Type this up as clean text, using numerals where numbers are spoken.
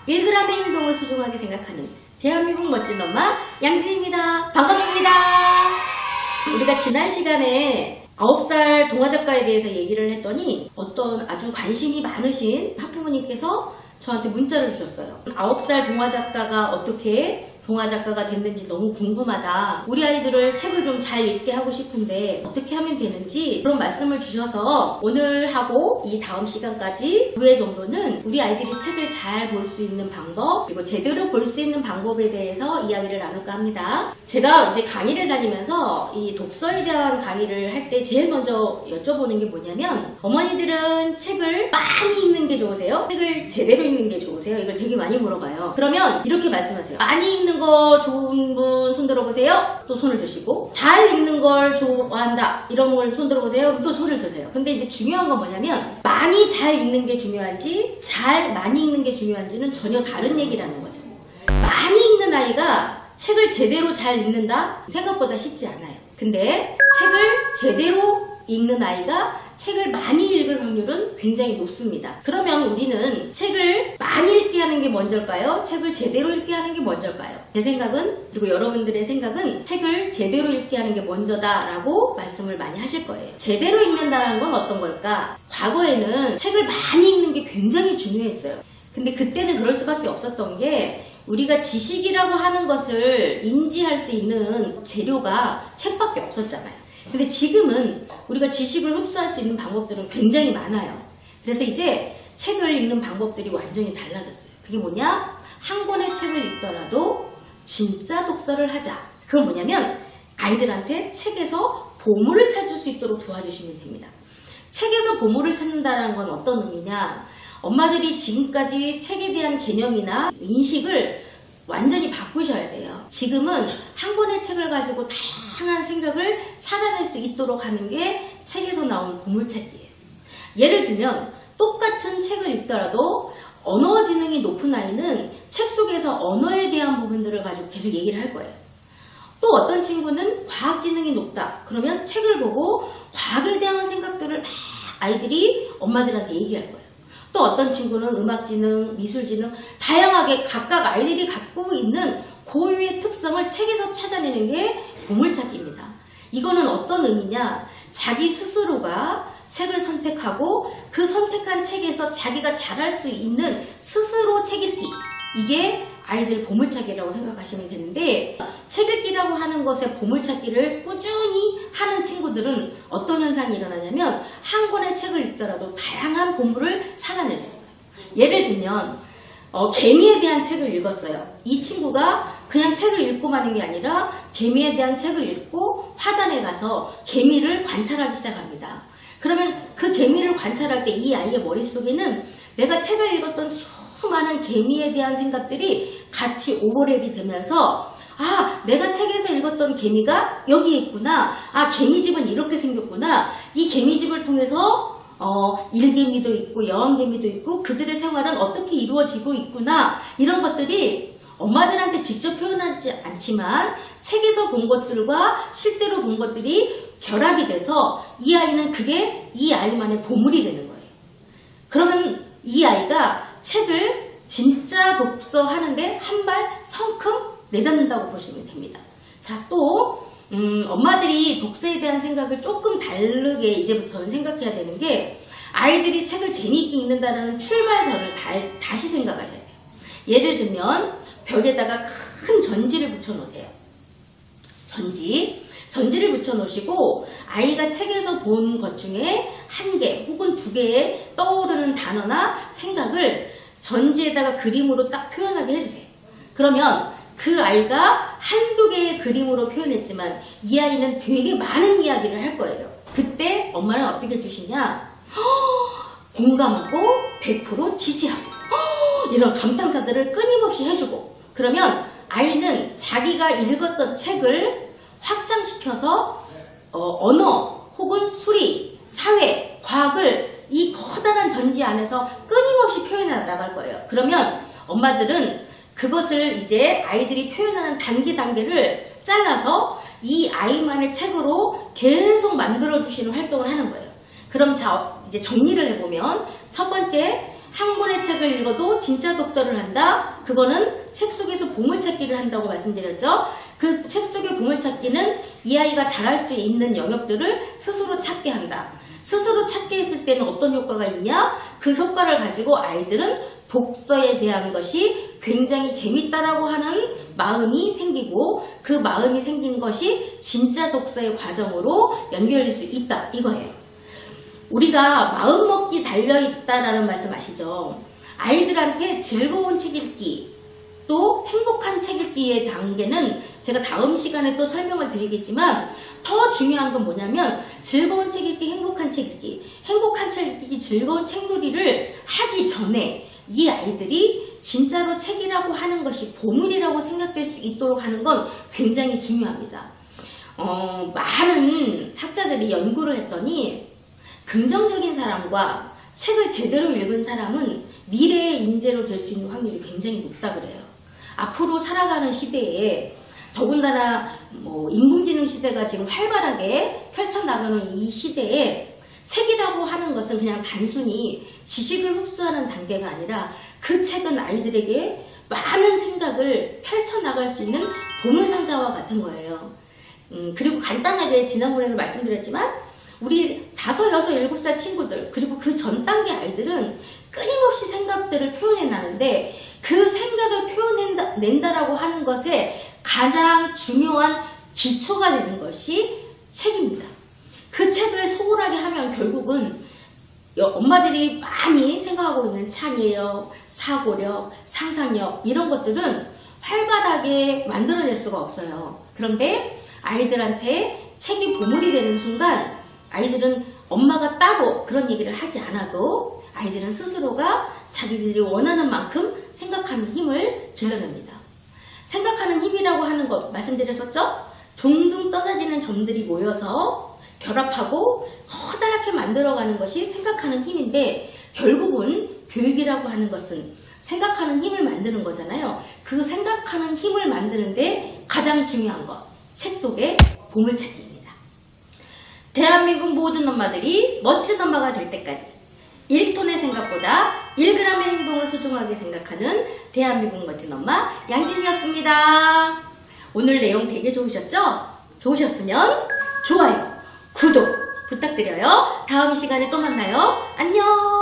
1g의 행동을 소중하게 생각하는 대한민국 멋진 엄마 양지입니다. 반갑습니다. 우리가 지난 시간에 9살 동화작가에 대해서 얘기를 했더니 어떤 아주 관심이 많으신 학부모님께서 저한테 문자를 주셨어요. 9살 동화작가가 어떻게 동화작가가 됐는지 너무 궁금하다. 우리 아이들을 책을 좀 잘 읽게 하고 싶은데 어떻게 하면 되는지 그런 말씀을 주셔서 오늘 하고 이 다음 시간까지 9회 정도는 우리 아이들이 책을 잘 볼 수 있는 방법 그리고 제대로 볼 수 있는 방법에 대해서 이야기를 나눌까 합니다. 제가 이제 강의를 다니면서 이 독서에 대한 강의를 할 때 제일 먼저 여쭤보는 게 뭐냐면 어머니들은 책을 많이 읽는 게 좋으세요? 책을 제대로 읽는 게 좋으세요? 이걸 되게 많이 물어봐요. 그러면 이렇게 말씀하세요. 많이 읽는 거 좋은 분 손 들어보세요. 또 손을 드시고 잘 읽는 걸 좋아한다 이런 걸 손 들어보세요. 또 손을 드세요. 근데 이제 중요한 건 뭐냐면 많이 잘 읽는 게 중요한지 많이 읽는 게 중요한지는 전혀 다른 얘기라는 거죠. 많이 읽는 아이가 책을 제대로 잘 읽는다? 생각보다 쉽지 않아요. 근데 책을 제대로 읽는 아이가 책을 많이 읽을 확률은 굉장히 높습니다. 그러면 우리는 책을 많이 읽게 하는 게 먼저일까요? 책을 제대로 읽게 하는 게 먼저일까요? 제 생각은, 그리고 여러분들의 생각은 책을 제대로 읽게 하는 게 먼저다라고 말씀을 많이 하실 거예요. 제대로 읽는다는 건 어떤 걸까? 과거에는 책을 많이 읽는 게 굉장히 중요했어요. 근데 그때는 그럴 수밖에 없었던 게 우리가 지식이라고 하는 것을 인지할 수 있는 재료가 책밖에 없었잖아요. 근데 지금은 우리가 지식을 흡수할 수 있는 방법들은 굉장히 많아요. 그래서 이제 책을 읽는 방법들이 완전히 달라졌어요. 그게 뭐냐? 한 권의 책을 읽더라도 진짜 독서를 하자. 그건 뭐냐면 아이들한테 책에서 보물을 찾을 수 있도록 도와주시면 됩니다. 책에서 보물을 찾는다는 건 어떤 의미냐? 엄마들이 지금까지 책에 대한 개념이나 인식을 완전히 바꾸셔야 돼요. 지금은 한 권의 책을 가지고 다양한 생각을 찾아낼 수 있도록 하는 게 책에서 나온 보물찾기예요. 예를 들면 똑같은 책을 읽더라도 언어 지능이 높은 아이는 책 속에서 언어에 대한 부분들을 가지고 계속 얘기를 할 거예요. 또 어떤 친구는 과학 지능이 높다. 그러면 책을 보고 과학에 대한 생각들을 막 아이들이 엄마들한테 얘기할 거예요. 또 어떤 친구는 음악지능, 미술지능 다양하게 각각 아이들이 갖고 있는 고유의 특성을 책에서 찾아내는 게 보물찾기입니다. 이거는 어떤 의미냐? 자기 스스로가 책을 선택하고 그 선택한 책에서 자기가 잘할 수 있는 스스로 책 읽기. 이게 아이들 보물찾기라고 생각하시면 되는데 책 읽기라고 하는 것에 보물찾기를 꾸준히 하는 친구들은 어떤 현상이 일어나냐면 한 권의 책을 읽더라도 다양한 보물을 찾아낼 수 있어요. 예를 들면 개미에 대한 책을 읽었어요. 이 친구가 그냥 책을 읽고만 있는 게 아니라 개미에 대한 책을 읽고 화단에 가서 개미를 관찰하기 시작합니다. 그러면 그 개미를 관찰할 때 이 아이의 머릿속에는 내가 책을 읽었던 수많은 개미에 대한 생각들이 같이 오버랩이 되면서 내가 책에서 읽었던 개미가 여기에 있구나. 개미집은 이렇게 생겼구나. 이 개미집을 통해서 일개미도 있고 여왕개미도 있고 그들의 생활은 어떻게 이루어지고 있구나. 이런 것들이 엄마들한테 직접 표현하지 않지만 책에서 본 것들과 실제로 본 것들이 결합이 돼서 이 아이는 그게 이 아이만의 보물이 되는 거예요. 그러면 이 아이가 책을 진짜 독서하는데 한 발 성큼 내닫는다고 보시면 됩니다. 자, 또 엄마들이 독서에 대한 생각을 조금 다르게 이제부터는 생각해야 되는 게 아이들이 책을 재미있게 읽는다는 출발선을 다시 생각하셔야 돼요. 예를 들면 벽에다가 큰 전지를 붙여놓으세요. 전지를 붙여놓으시고 아이가 책에서 본 것 중에 한 개 혹은 두 개의 떠오르는 단어나 생각을 전지에다가 그림으로 딱 표현하게 해주세요. 그러면 그 아이가 한두 개의 그림으로 표현했지만 이 아이는 되게 많은 이야기를 할 거예요. 그때 엄마는 어떻게 해주시냐? 공감하고 100% 지지하고 이런 감탄사들을 끊임없이 해주고 그러면 아이는 자기가 읽었던 책을 확장시켜서 언어 혹은 수리, 사회, 과학을 이 커다란 전지 안에서 끊임없이 표현해 나갈 거예요. 그러면 엄마들은 그것을 이제 아이들이 표현하는 단계를 잘라서 이 아이만의 책으로 계속 만들어주시는 활동을 하는 거예요. 그럼 자, 이제 정리를 해보면 첫 번째 한 권의 책을 읽어도 진짜 독서를 한다. 그거는 책 속에서 보물찾기를 한다고 말씀드렸죠. 그 책 속의 보물찾기는 이 아이가 잘할 수 있는 영역들을 스스로 찾게 한다. 스스로 찾게 했을 때는 어떤 효과가 있냐? 그 효과를 가지고 아이들은 독서에 대한 것이 굉장히 재밌다라고 하는 마음이 생기고, 그 마음이 생긴 것이 진짜 독서의 과정으로 연결될 수 있다 이거예요. 우리가 마음먹기 달려있다라는 말씀 아시죠? 아이들한테 즐거운 책 읽기, 또 행복한 책 읽기의 단계는 제가 다음 시간에 또 설명을 드리겠지만, 더 중요한 건 뭐냐면 즐거운 책 읽기, 행복한 책 읽기, 행복한 책 읽기, 즐거운 책놀이를 하기 전에 이 아이들이 진짜로 책이라고 하는 것이 보물이라고 생각될 수 있도록 하는 건 굉장히 중요합니다. 많은 학자들이 연구를 했더니 긍정적인 사람과 책을 제대로 읽은 사람은 미래의 인재로 될 수 있는 확률이 굉장히 높다 그래요. 앞으로 살아가는 시대에 더군다나 인공지능 시대가 지금 활발하게 펼쳐나가는 이 시대에 책이라고 하는 것은 그냥 단순히 지식을 흡수하는 단계가 아니라 그 책은 아이들에게 많은 생각을 펼쳐나갈 수 있는 보물상자와 같은 거예요. 그리고 간단하게 지난번에도 말씀드렸지만 우리 5, 6, 7살 친구들, 그리고 그 전 단계 아이들은 끊임없이 생각들을 표현해내는데, 그 생각을 표현낸다라고 하는 것에 가장 중요한 기초가 되는 것이 책입니다. 그 책을 소홀하게 하면 결국은 엄마들이 많이 생각하고 있는 창의력, 사고력, 상상력 이런 것들은 활발하게 만들어낼 수가 없어요. 그런데 아이들한테 책이 보물이 되는 순간 아이들은 엄마가 따로 그런 얘기를 하지 않아도 아이들은 스스로가 자기들이 원하는 만큼 생각하는 힘을 길러냅니다. 생각하는 힘이라고 하는 것 말씀드렸었죠? 둥둥 떠다니는 점들이 모여서 결합하고 커다랗게 만들어가는 것이 생각하는 힘인데, 결국은 교육이라고 하는 것은 생각하는 힘을 만드는 거잖아요. 그 생각하는 힘을 만드는데 가장 중요한 것, 책 속의 보물찾기입니다. 대한민국 모든 엄마들이 멋진 엄마가 될 때까지 1톤의 생각보다 1g의 행동을 소중하게 생각하는 대한민국 멋진 엄마 양진이었습니다. 오늘 내용 되게 좋으셨죠? 좋으셨으면 좋아요, 구독 부탁드려요. 다음 시간에 또 만나요. 안녕.